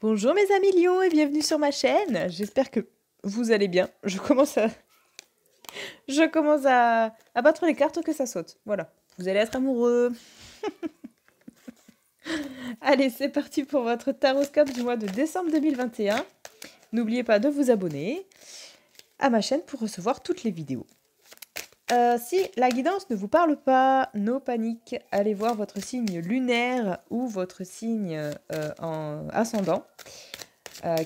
Bonjour mes amis lions et bienvenue sur ma chaîne. J'espère que vous allez bien. Je commence à battre les cartes que ça saute. Voilà. Vous allez être amoureux. Allez, c'est parti pour votre taroscope du mois de décembre 2021. N'oubliez pas de vous abonner à ma chaîne pour recevoir toutes les vidéos. Si la guidance ne vous parle pas, no panique, allez voir votre signe lunaire ou votre signe en ascendant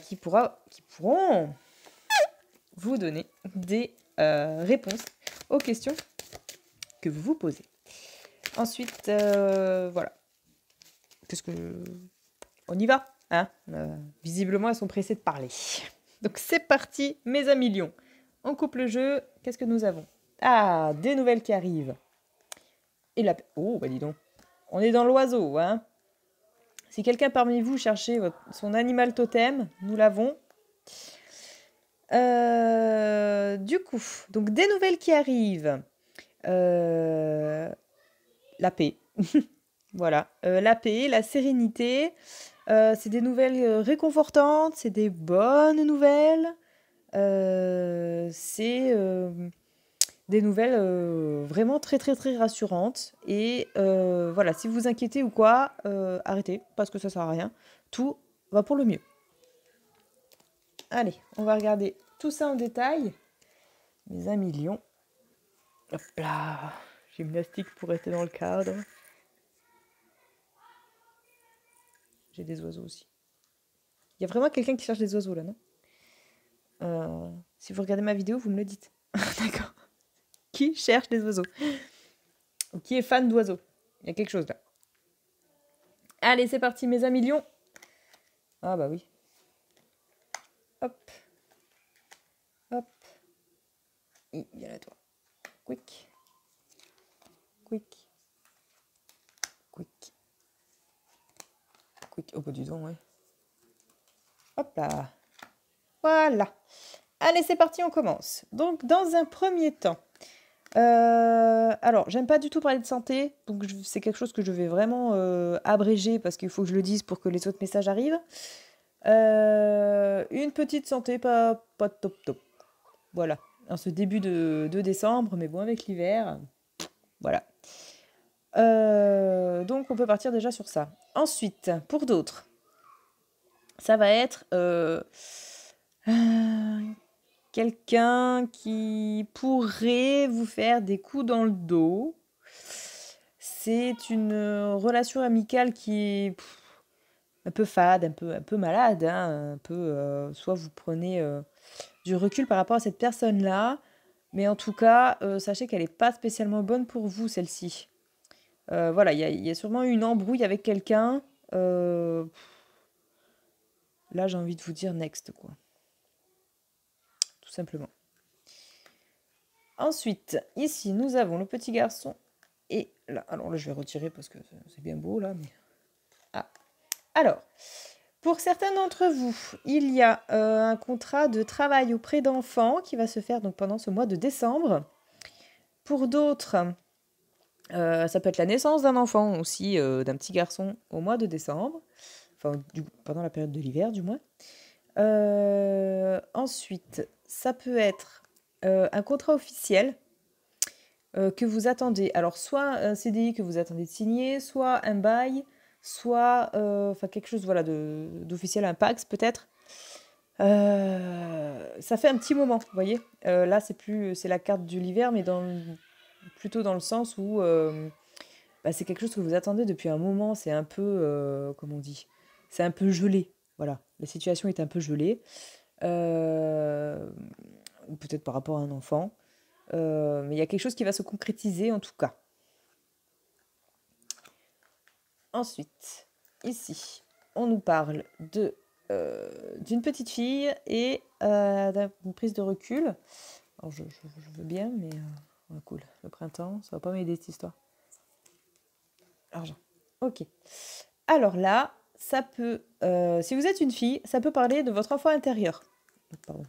qui pourront vous donner des réponses aux questions que vous vous posez. Ensuite, voilà. Qu'est-ce que... On y va, hein visiblement, elles sont pressées de parler. Donc c'est parti, mes amis lions. On coupe le jeu. Qu'est-ce que nous avons? Ah, des nouvelles qui arrivent. Et la... Oh, bah dis donc. On est dans l'oiseau, hein. Si quelqu'un parmi vous cherchez son animal totem, nous l'avons. Du coup, donc des nouvelles qui arrivent. La paix. Voilà. La paix, la sérénité. C'est des nouvelles réconfortantes, c'est des bonnes nouvelles. C'est des nouvelles vraiment très très très rassurantes. Et voilà, si vous vous inquiétez ou quoi, arrêtez, parce que ça sert à rien. Tout va pour le mieux. Allez, on va regarder tout ça en détail. Mes amis lions. Hop là, gymnastique pour rester dans le cadre. J'ai des oiseaux aussi. Il y a vraiment quelqu'un qui cherche des oiseaux là, non? Si vous regardez ma vidéo, vous me le dites. D'accord. Qui cherche des oiseaux? Ou qui est fan d'oiseaux? Il y a quelque chose là. Allez, c'est parti, mes amis lions. Ah bah oui. Hop. Hop. Il y a là toi. Quick. Quick. Quick. Quick. Oh bah dis donc, ouais. Hop là. Voilà. Allez, c'est parti, on commence. Donc, dans un premier temps, alors, j'aime pas du tout parler de santé, donc c'est quelque chose que je vais vraiment abréger parce qu'il faut que je le dise pour que les autres messages arrivent. Une petite santé, pas top top. Voilà, en ce début de décembre, mais bon, avec l'hiver, voilà. Donc, on peut partir déjà sur ça. Ensuite, pour d'autres, ça va être quelqu'un qui pourrait vous faire des coups dans le dos. C'est une relation amicale qui est un peu fade, un peu malade. Hein, un peu, soit vous prenez du recul par rapport à cette personne-là, mais en tout cas, sachez qu'elle n'est pas spécialement bonne pour vous, celle-ci. Voilà, il y a sûrement eu une embrouille avec quelqu'un. Là, j'ai envie de vous dire next, quoi. Tout simplement. Ensuite, ici, nous avons le petit garçon. Et là, alors là, je vais retirer parce que c'est bien beau, là. Mais... Ah. Alors, pour certains d'entre vous, il y a un contrat de travail auprès d'enfants qui va se faire donc pendant ce mois de décembre. Pour d'autres, ça peut être la naissance d'un enfant aussi, d'un petit garçon au mois de décembre. Enfin, pendant la période de l'hiver, du moins. Ensuite, ça peut être un contrat officiel que vous attendez. Alors, soit un CDI que vous attendez de signer, soit un bail, soit quelque chose voilà, d'officiel, un PAX peut-être. Ça fait un petit moment, vous voyez. Là, c'est la carte de l'hiver, mais plutôt dans le sens où c'est quelque chose que vous attendez depuis un moment. C'est un peu, comment on dit, c'est un peu gelé. Voilà, la situation est un peu gelée. Ou peut-être par rapport à un enfant. Mais il y a quelque chose qui va se concrétiser en tout cas. Ensuite, ici, on nous parle d'une petite fille et d'une prise de recul. Alors, je veux bien, mais cool. Le printemps, ça va pas m'aider cette histoire. Argent. Ok. Alors là, ça peut, si vous êtes une fille, ça peut parler de votre enfant intérieur. Pardon.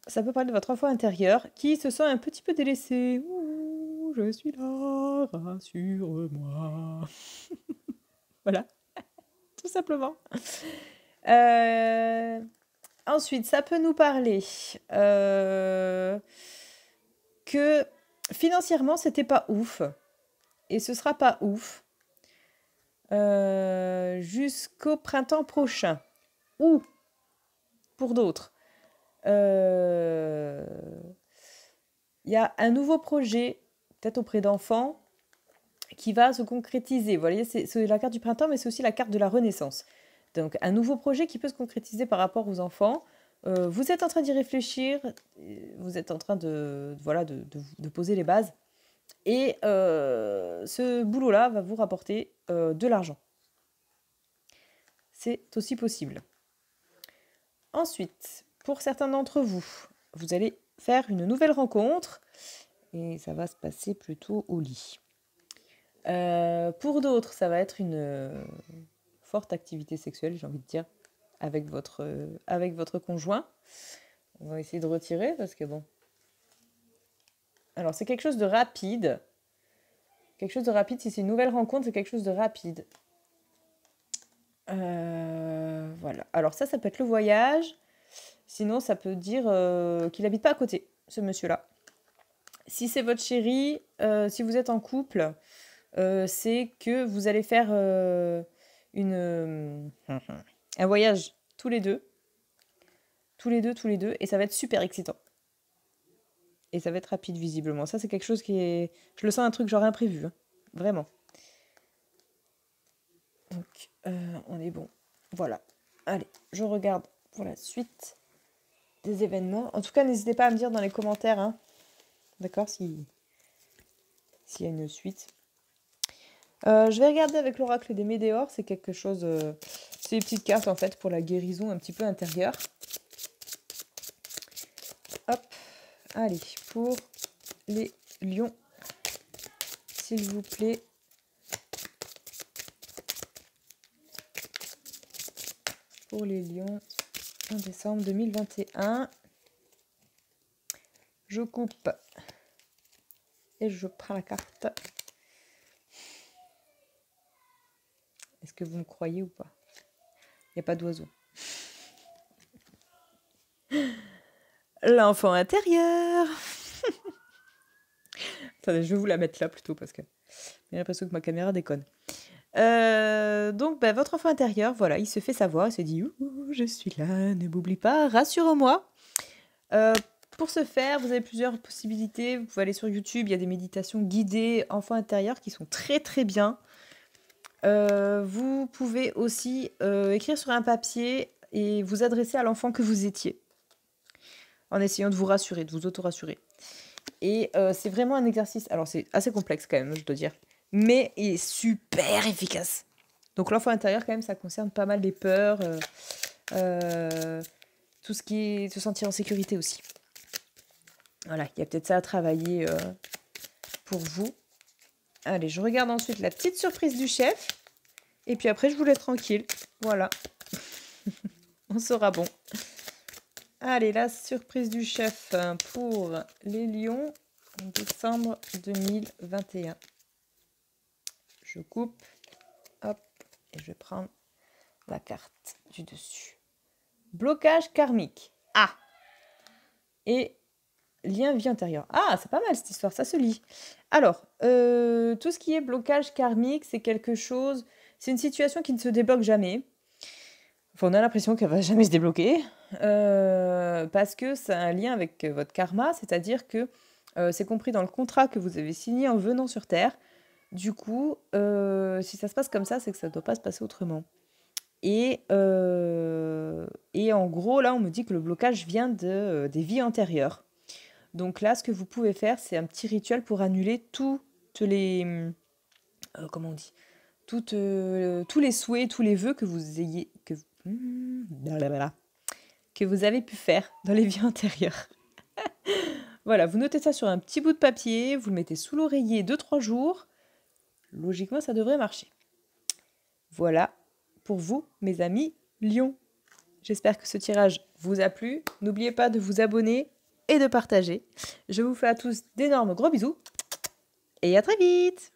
Ça peut parler de votre enfant intérieur qui se sent un petit peu délaissé. Ouh, je suis là, rassure-moi. Voilà, tout simplement. Ensuite, ça peut nous parler que financièrement, c'était pas ouf. Et ce sera pas ouf jusqu'au printemps prochain. Ou, pour d'autres, il y a un nouveau projet, peut-être auprès d'enfants, qui va se concrétiser. Vous voyez, c'est la carte du printemps, mais c'est aussi la carte de la renaissance. Donc, un nouveau projet qui peut se concrétiser par rapport aux enfants. Vous êtes en train d'y réfléchir, vous êtes en train de poser les bases. Et ce boulot-là va vous rapporter de l'argent. C'est aussi possible. Ensuite, pour certains d'entre vous, vous allez faire une nouvelle rencontre et ça va se passer plutôt au lit. Pour d'autres, ça va être une forte activité sexuelle, j'ai envie de dire, avec votre conjoint. On va essayer de retirer parce que bon... Alors, c'est quelque chose de rapide. Quelque chose de rapide, si c'est une nouvelle rencontre, c'est quelque chose de rapide. Voilà. Alors ça peut être le voyage. Sinon, ça peut dire qu'il n'habite pas à côté, ce monsieur-là. Si c'est votre chéri, si vous êtes en couple, c'est que vous allez faire un voyage tous les deux. Tous les deux. Et ça va être super excitant. Et ça va être rapide, visiblement. Ça, c'est quelque chose qui est... Je le sens un truc genre imprévu. Hein. Vraiment. Donc, on est bon. Voilà. Allez, je regarde pour la suite des événements. En tout cas, n'hésitez pas à me dire dans les commentaires. Hein. D'accord, s'il y a une suite. Je vais regarder avec l'oracle des Médéors. C'est quelque chose... c'est des petites cartes, en fait, pour la guérison un petit peu intérieure. Hop. Allez, pour les lions, s'il vous plaît. Pour les lions, en décembre 2021. Je coupe et je prends la carte. Est-ce que vous me croyez ou pas? Il n'y a pas d'oiseau. L'enfant intérieur. Attendez, je vais vous la mettre là plutôt parce que j'ai l'impression que ma caméra déconne. Donc, votre enfant intérieur, voilà, il se fait savoir, il se dit « je suis là, ne m'oublie pas, rassure-moi ». Pour ce faire, vous avez plusieurs possibilités. Vous pouvez aller sur YouTube, il y a des méditations guidées enfant intérieur qui sont très très bien. Vous pouvez aussi écrire sur un papier et vous adresser à l'enfant que vous étiez, en essayant de vous rassurer, de vous auto-rassurer. Et c'est vraiment un exercice, alors c'est assez complexe quand même, je dois dire, mais il est super efficace. Donc l'enfant intérieur, quand même, ça concerne pas mal les peurs, tout ce qui est se sentir en sécurité aussi. Voilà, il y a peut-être ça à travailler pour vous. Allez, je regarde ensuite la petite surprise du chef. Et puis après, je vous laisse tranquille. Voilà. On sera bon. Allez, la surprise du chef pour les lions en décembre 2021. Je coupe. Hop. Et je vais prendre la carte du dessus. Blocage karmique. Ah. Et lien vie intérieure. Ah, c'est pas mal cette histoire, ça se lit. Alors, tout ce qui est blocage karmique, c'est quelque chose... C'est une situation qui ne se débloque jamais. Enfin, on a l'impression qu'elle va jamais se débloquer. Parce que ça a un lien avec votre karma, c'est-à-dire que c'est compris dans le contrat que vous avez signé en venant sur Terre. Du coup, si ça se passe comme ça, c'est que ça ne doit pas se passer autrement. Et en gros, là, on me dit que le blocage vient des vies antérieures. Donc là, ce que vous pouvez faire, c'est un petit rituel pour annuler toutes les... comment on dit, tous les souhaits, tous les vœux que vous ayez... que vous avez pu faire dans les vies antérieures. Voilà, vous notez ça sur un petit bout de papier, vous le mettez sous l'oreiller 2-3 jours. Logiquement, ça devrait marcher. Voilà pour vous, mes amis lions. J'espère que ce tirage vous a plu. N'oubliez pas de vous abonner et de partager. Je vous fais à tous d'énormes gros bisous et à très vite!